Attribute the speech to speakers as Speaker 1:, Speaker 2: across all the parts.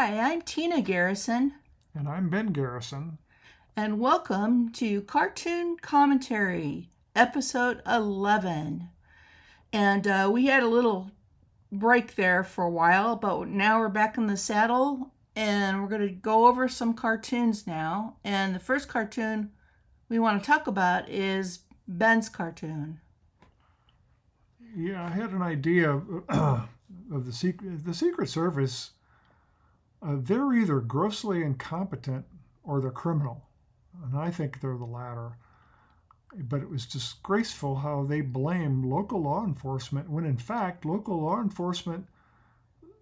Speaker 1: Hi, I'm Tina Garrison,
Speaker 2: And I'm Ben Garrison.
Speaker 1: and welcome to Cartoon Commentary, Episode 11. And we had a little break there for a while, but now we're back in the saddle, and we're going to go over some cartoons now. And the first cartoon we want to talk about is Ben's cartoon.
Speaker 2: Yeah, I had an idea of the Secret Service. They're either grossly incompetent or they're criminal. And I think they're the latter. But it was disgraceful how they blamed local law enforcement when, in fact, local law enforcement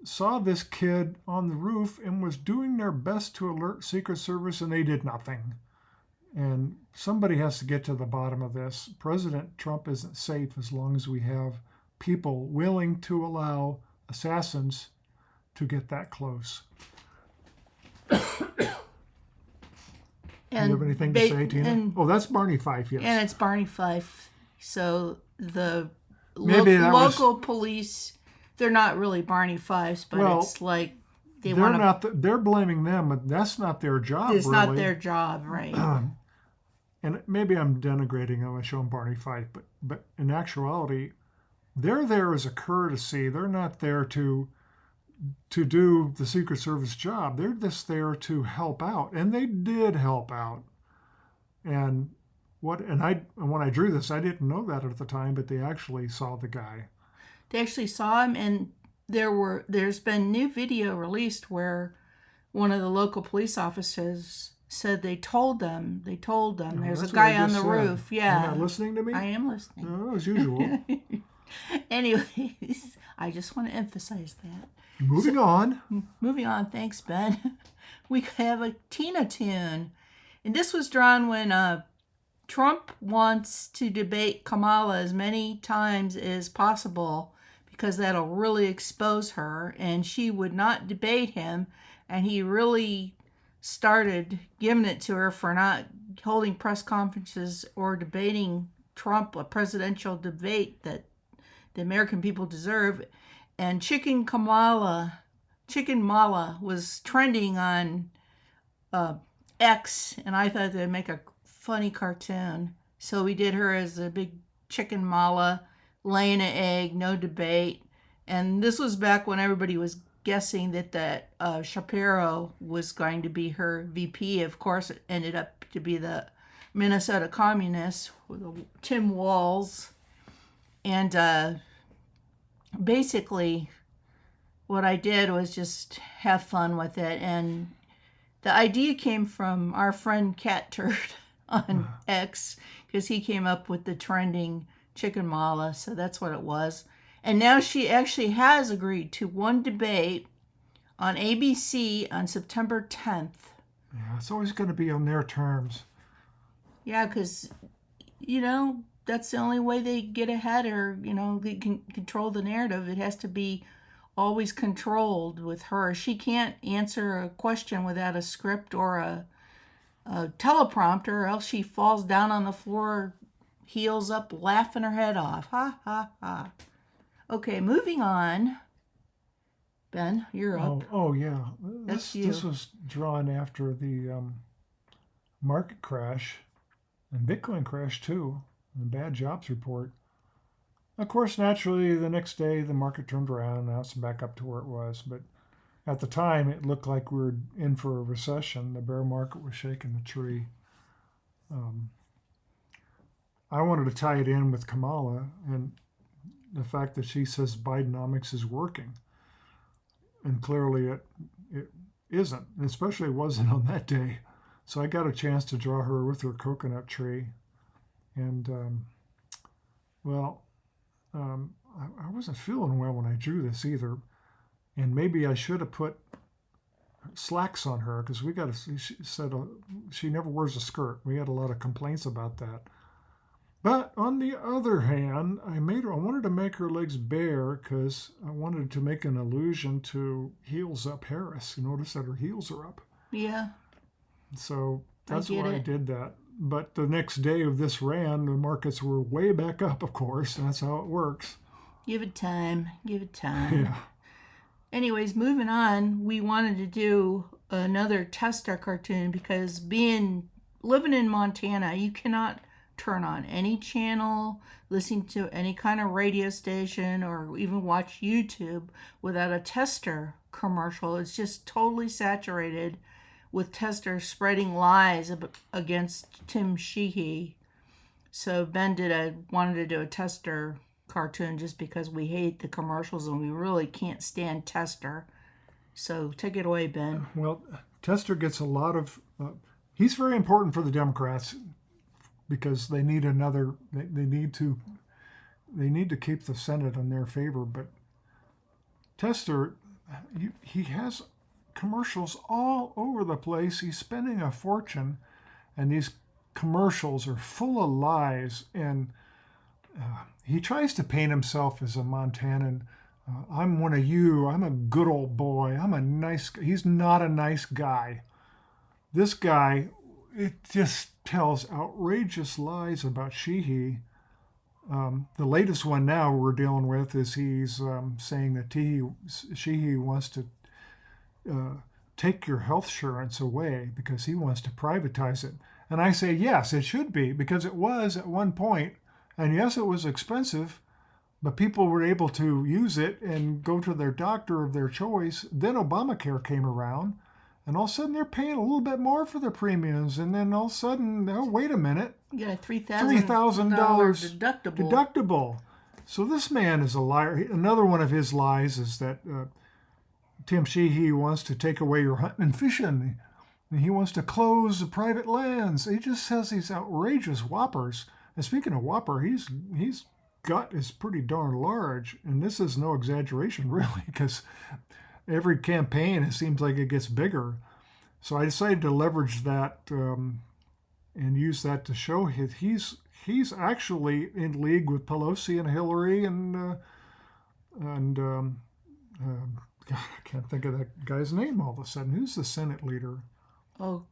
Speaker 2: saw this kid on the roof and was doing their best to alert Secret Service, and they did nothing. And somebody has to get to the bottom of this. President Trump isn't safe as long as we have people willing to allow assassins to get that close.
Speaker 1: And
Speaker 2: you have anything to say, Tina? Oh, that's Barney Fife, yes.
Speaker 1: And it's Barney Fife. So the
Speaker 2: local
Speaker 1: police, they're not really Barney Fifes, but it's like
Speaker 2: they're blaming them, but that's not their job.
Speaker 1: It's
Speaker 2: really.
Speaker 1: not their job, right?
Speaker 2: And maybe I'm denigrating them. I show them Barney Fife, but in actuality, they're there as a courtesy. They're not there to do the Secret Service job. They're just there to help out, and they did help out. And when I drew this, I didn't know that at the time, but they actually saw the guy.
Speaker 1: They actually saw him, and there's been new video released where one of the local police officers said they told them there's a guy on the roof. Yeah.
Speaker 2: You're not listening to me?
Speaker 1: I am listening.
Speaker 2: Oh, as usual.
Speaker 1: Anyways, I just want to emphasize that.
Speaker 2: Moving on.
Speaker 1: Thanks, Ben. We have a Tina tune. And this was drawn when Trump wants to debate Kamala as many times as possible because that'll really expose her. And she would not debate him. And he really started giving it to her for not holding press conferences or debating Trump, a presidential debate that the American people deserve. And Chicken Mala was trending on X, and I thought they'd make a funny cartoon. So we did her as a big Chicken Mala, laying an egg, no debate. And this was back when everybody was guessing that Shapiro was going to be her VP. Of course, it ended up to be the Minnesota Communists with Tim Walz. And basically what I did was just have fun with it, and the idea came from our friend Cat Turd on X, because he came up with the trending Chicken Mala, so that's what it was. And now she actually has agreed to one debate on ABC on September 10th.
Speaker 2: Yeah, it's always going to be on their terms.
Speaker 1: Yeah, because that's the only way they get ahead, or they can control the narrative. It has to be always controlled with her. She can't answer a question without a script or a teleprompter, or else she falls down on the floor, heels up, laughing her head off. Ha ha ha. Okay, moving on. Ben, you're up.
Speaker 2: Oh yeah.
Speaker 1: That's you.
Speaker 2: This was drawn after the market crash and Bitcoin crash too. The bad jobs report. Of course, naturally, the next day the market turned around. Now it's back up to where it was. But at the time, it looked like we were in for a recession. The bear market was shaking the tree. I wanted to tie it in with Kamala and the fact that she says Bidenomics is working. And clearly it isn't. Especially it wasn't on that day. So I got a chance to draw her with her coconut tree. And, I wasn't feeling well when I drew this either. And maybe I should have put slacks on her, because she said she never wears a skirt. We had a lot of complaints about that. But on the other hand, I wanted to make her legs bare because I wanted to make an allusion to Heels Up Harris. You notice that her heels are up.
Speaker 1: Yeah.
Speaker 2: So that's why I did that. But the next day of this ran, the markets were way back up, of course. And that's how it works.
Speaker 1: Give it time.
Speaker 2: Yeah.
Speaker 1: anyways, moving on, we wanted to do another tester cartoon because living in Montana, you cannot turn on any channel, listen to any kind of radio station, or even watch YouTube without a tester commercial. It's just totally saturated with testers spreading lies against Tim Sheehy. So Ben wanted to do a tester cartoon just because we hate the commercials and we really can't stand Tester. So take it away, Ben.
Speaker 2: Well, Tester gets a lot of. He's very important for the Democrats because they need another. They need to keep the Senate in their favor. But Tester, he has commercials all over the place. He's spending a fortune, and these commercials are full of lies, and he tries to paint himself as a Montanan. I'm one of you. I'm a good old boy. I'm a nice. He's not a nice guy. This guy, it just tells outrageous lies about Sheehy. The latest one now we're dealing with is he's saying that Sheehy wants to take your health insurance away because he wants to privatize it. And I say, yes, it should be, because it was at one point. And yes, it was expensive, but people were able to use it and go to their doctor of their choice. Then Obamacare came around, and all of a sudden they're paying a little bit more for their premiums. And then all of a sudden, oh, wait a minute.
Speaker 1: You got a
Speaker 2: $3,000 deductible. So this man is a liar. Another one of his lies is that Tim Sheehy wants to take away your hunting and fishing. He wants to close the private lands. He just says these outrageous whoppers. And speaking of whopper, his gut is pretty darn large. And this is no exaggeration, really, because every campaign, it seems like it gets bigger. So I decided to leverage that and use that to show he's actually in league with Pelosi and Hillary and God, I can't think of that guy's name all of a sudden. Who's the Senate leader?
Speaker 1: Oh,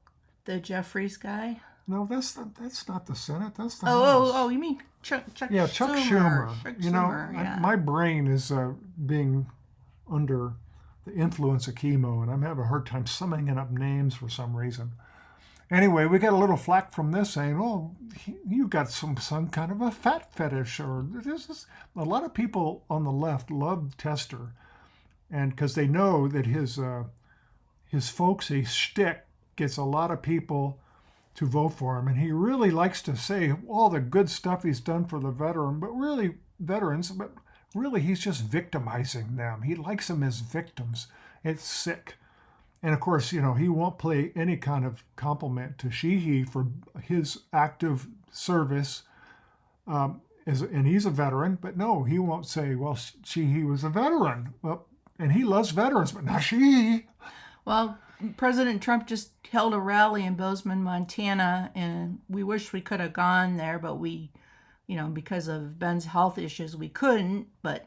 Speaker 1: the Jeffries guy?
Speaker 2: No, that's not the Senate. That's the
Speaker 1: House.
Speaker 2: House.
Speaker 1: You mean Chuck
Speaker 2: Yeah, Chuck Schumer.
Speaker 1: Yeah.
Speaker 2: My brain is being under the influence of chemo, and I'm having a hard time summing up names for some reason. Anyway, we got a little flack from this saying, "Oh, you got some kind of a fat fetish," or this is a lot of people on the left love Tester, and because they know that his folksy shtick gets a lot of people to vote for him, and he really likes to say all the good stuff he's done for the veterans, but really he's just victimizing them. He likes them as victims. It's sick. And of course, he won't pay any kind of compliment to Sheehy for his active service, and he's a veteran, but no, he won't say, well, Sheehy was a veteran. Well, and he loves veterans, but not Sheehy.
Speaker 1: Well, President Trump just held a rally in Bozeman, Montana, and we wish we could have gone there, but we, because of Ben's health issues, we couldn't. But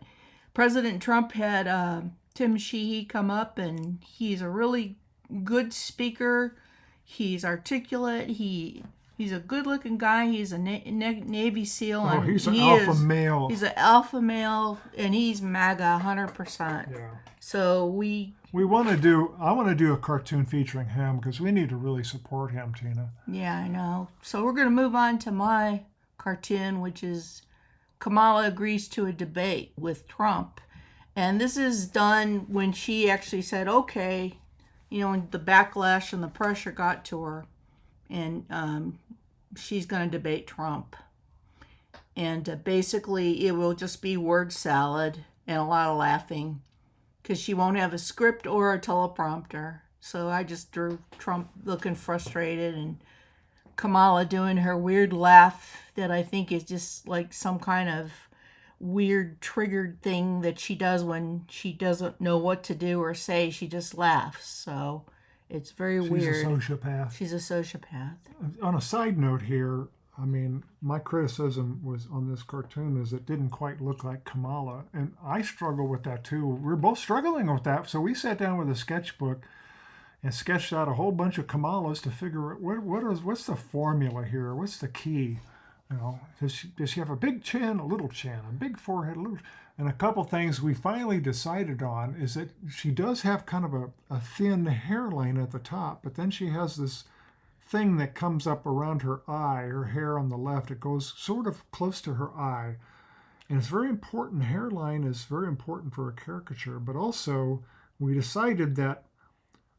Speaker 1: President Trump had Tim Sheehy come up, and he's a really good speaker. He's articulate. He's a good-looking guy. He's a Navy SEAL.
Speaker 2: Oh, he's an alpha male.
Speaker 1: He's an alpha male, and he's MAGA 100%.
Speaker 2: Yeah.
Speaker 1: So
Speaker 2: I want to do a cartoon featuring him because we need to really support him, Tina.
Speaker 1: Yeah, I know. So we're going to move on to my cartoon, which is Kamala agrees to a debate with Trump. And this is done when she actually said, okay, when the backlash and the pressure got to her, and she's going to debate Trump. And basically it will just be word salad and a lot of laughing, because she won't have a script or a teleprompter. So I just drew Trump looking frustrated and Kamala doing her weird laugh that I think is just like some kind of weird triggered thing that she does when she doesn't know what to do or say. She just laughs. So it's very weird.
Speaker 2: She's a sociopath.
Speaker 1: She's a sociopath.
Speaker 2: On a side note here, my criticism was on this cartoon is it didn't quite look like Kamala, and I struggle with that too. We're both struggling with that, so we sat down with a sketchbook and sketched out a whole bunch of Kamalas to figure out what's the formula here, what's the key. You know, does she have a big chin, a little chin, a big forehead, a little? And a couple things we finally decided on is that she does have kind of a thin hairline at the top, but then she has this thing that comes up around her eye, her hair on the left. It goes sort of close to her eye. And it's very important. Hairline is very important for a caricature, but also we decided that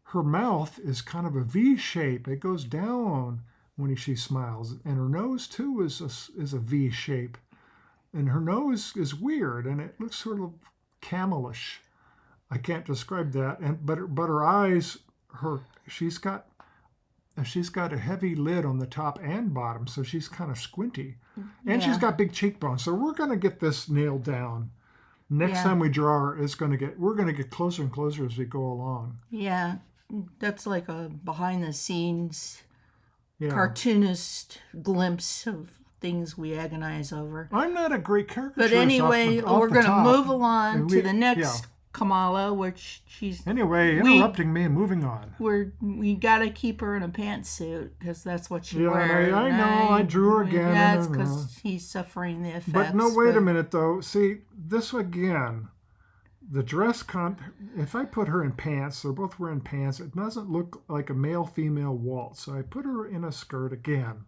Speaker 2: her mouth is kind of a V shape. It goes down when she smiles, and her nose too is a V shape. And her nose is weird, and it looks sort of camelish. I can't describe that. But her eyes, she's got a heavy lid on the top and bottom, so she's kind of squinty, and she's got big cheekbones. So we're gonna get this nailed down. Next time we draw her, we're gonna get closer and closer as we go along.
Speaker 1: Yeah, that's like a behind the scenes cartoonist glimpse of things we agonize over.
Speaker 2: I'm not a great caricaturist.
Speaker 1: But anyway, we're going to move along to the next
Speaker 2: Yeah.
Speaker 1: Kamala, which she's...
Speaker 2: Anyway, interrupting me and moving on.
Speaker 1: We got to keep her in a pantsuit because that's what she wears.
Speaker 2: Yeah, I know. I drew her again.
Speaker 1: That's because he's suffering the effects.
Speaker 2: But no, wait a minute, though. See, this again, the dress if I put her in pants, they're both wearing pants, it doesn't look like a male-female waltz. So I put her in a skirt again.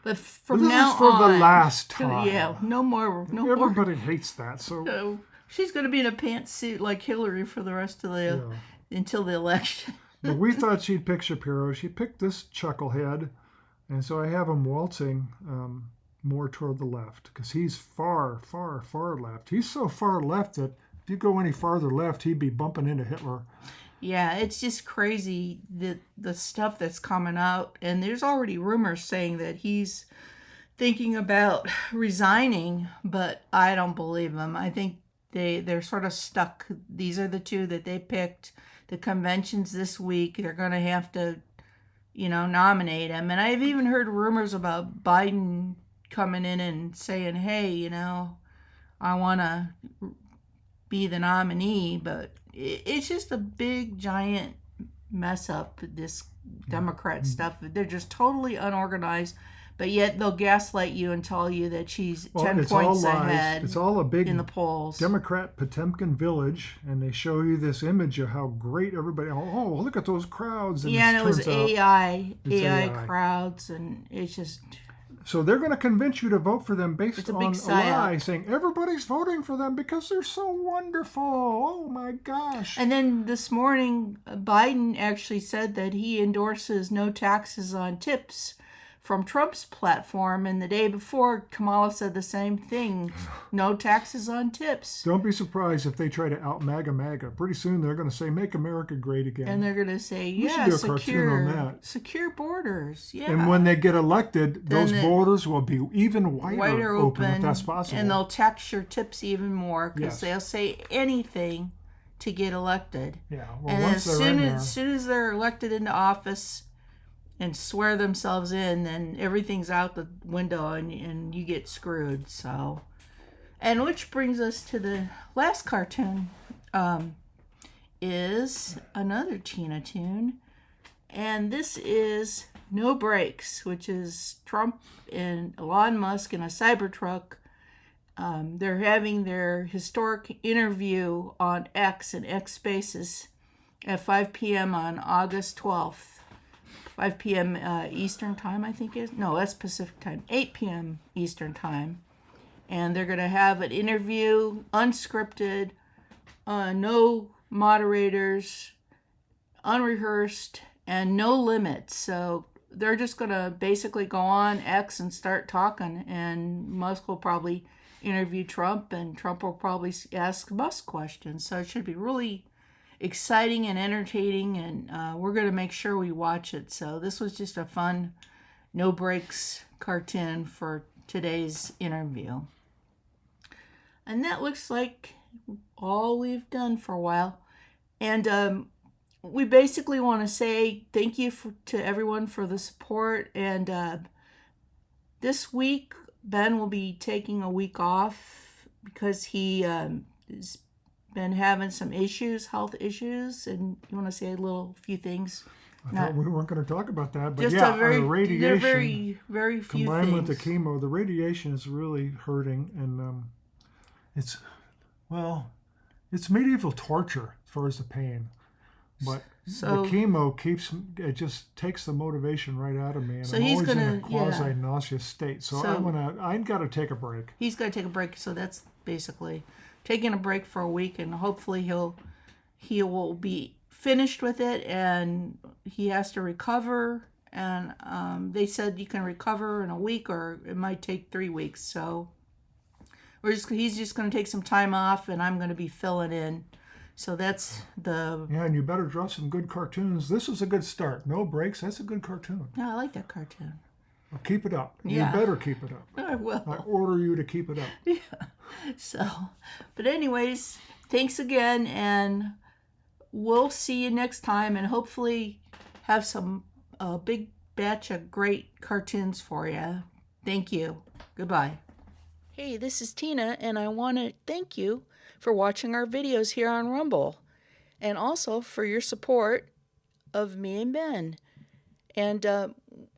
Speaker 1: But from
Speaker 2: this
Speaker 1: now
Speaker 2: is for
Speaker 1: on,
Speaker 2: the last time.
Speaker 1: Yeah, no more.
Speaker 2: Everybody hates that. So
Speaker 1: she's going to be in a pantsuit like Hillary for the rest of until the election.
Speaker 2: But we thought she'd pick Shapiro. She picked this chucklehead, and so I have him waltzing more toward the left because he's far, far, far left. He's so far left that if you go any farther left, he'd be bumping into Hitler.
Speaker 1: Yeah, it's just crazy the stuff that's coming out, and there's already rumors saying that he's thinking about resigning, but I don't believe him. I think they're sort of stuck. These are the two that they picked. The convention's this week. They're going to have to, nominate him. And I've even heard rumors about Biden coming in and saying, hey, I want to be the nominee, but it's just a big, giant mess up, this Democrat stuff. They're just totally unorganized, but yet they'll gaslight you and tell you that she's 10 points ahead.
Speaker 2: It's all a big
Speaker 1: in the polls.
Speaker 2: Democrat Potemkin village, and they show you this image of how great everybody, look at those crowds. And
Speaker 1: it was AI crowds, and it's just...
Speaker 2: So they're going to convince you to vote for them based on a lie,
Speaker 1: psyop.
Speaker 2: saying everybody's voting for them because they're so wonderful. Oh my gosh.
Speaker 1: And then this morning, Biden actually said that he endorses no taxes on tips from Trump's platform. And the day before, Kamala said the same thing. No taxes on tips.
Speaker 2: Don't be surprised if they try to out MAGA. Pretty soon they're going to say, make America great again.
Speaker 1: And they're going to say, secure borders. Yeah.
Speaker 2: And when they get elected, those borders will be even wider open if that's possible.
Speaker 1: And they'll tax your tips even more because they'll say anything to get elected.
Speaker 2: Yeah. Well,
Speaker 1: and
Speaker 2: once
Speaker 1: as soon as they're elected into office and swear themselves in, then everything's out the window and you get screwed. So, and which brings us to the last cartoon, is another Tina tune, and this is No Brakes, which is Trump and Elon Musk in a Cybertruck. They're having their historic interview on X and X Spaces at 5 p.m. on August 12th. 5 p.m. Eastern time, I think it is. No, that's Pacific time. 8 p.m. Eastern time. And they're going to have an interview, unscripted, no moderators, unrehearsed, and no limits. So they're just going to basically go on X and start talking. And Musk will probably interview Trump, and Trump will probably ask Musk questions. So it should be really exciting and entertaining, and we're going to make sure we watch it. So this was just a fun no breaks cartoon for today's interview. And that looks like all we've done for a while. And we basically want to say thank you to everyone for the support. And this week, Ben will be taking a week off because he is been having some health issues, and you want to say few things?
Speaker 2: I thought we weren't going to talk about that, but
Speaker 1: just
Speaker 2: yeah,
Speaker 1: a very,
Speaker 2: the radiation
Speaker 1: very few
Speaker 2: combined
Speaker 1: things.
Speaker 2: with the chemo, the radiation is really hurting, and it's medieval torture as far as the pain. But
Speaker 1: So-
Speaker 2: the chemo just takes the motivation right out of me, and
Speaker 1: So
Speaker 2: I'm
Speaker 1: he's
Speaker 2: always in
Speaker 1: gonna-
Speaker 2: a quasi-nauseous state. So I've got to take a break.
Speaker 1: He's got to take a break, so that's basically taking a break for a week, and hopefully he will be finished with it, and he has to recover. And they said you can recover in a week, or it might take 3 weeks. So he's just going to take some time off, and I'm going to be filling in. So that's
Speaker 2: Yeah, and you better draw some good cartoons. This is a good start. No breaks. That's a good cartoon.
Speaker 1: Yeah, I like that cartoon.
Speaker 2: Well, keep it up.
Speaker 1: Yeah.
Speaker 2: You better keep it up.
Speaker 1: I will.
Speaker 2: I order you to keep it up.
Speaker 1: So, but anyways, thanks again, and we'll see you next time, and hopefully have some big batch of great cartoons for you. Thank you. Goodbye. Hey, this is Tina, and I want to thank you for watching our videos here on Rumble, and also for your support of me and Ben. And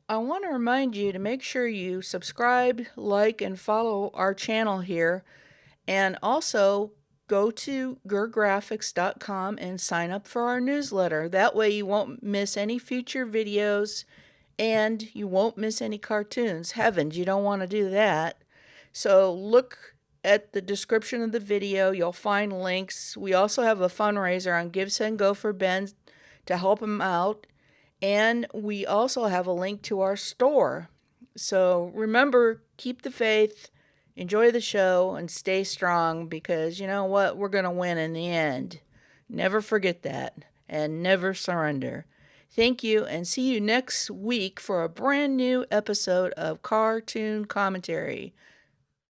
Speaker 1: I want to remind you to make sure you subscribe, like, and follow our channel here, and also go to gurgraphics.com and sign up for our newsletter. That way you won't miss any future videos, and you won't miss any cartoons. Heavens, you don't want to do that. So look at the description of the video. You'll find links. We also have a fundraiser on givesendgo for Ben to help him out. And we also have a link to our store. So remember, keep the faith, enjoy the show, and stay strong, because you know what? We're going to win in the end. Never forget that, and never surrender. Thank you, and see you next week for a brand new episode of Cartoon Commentary.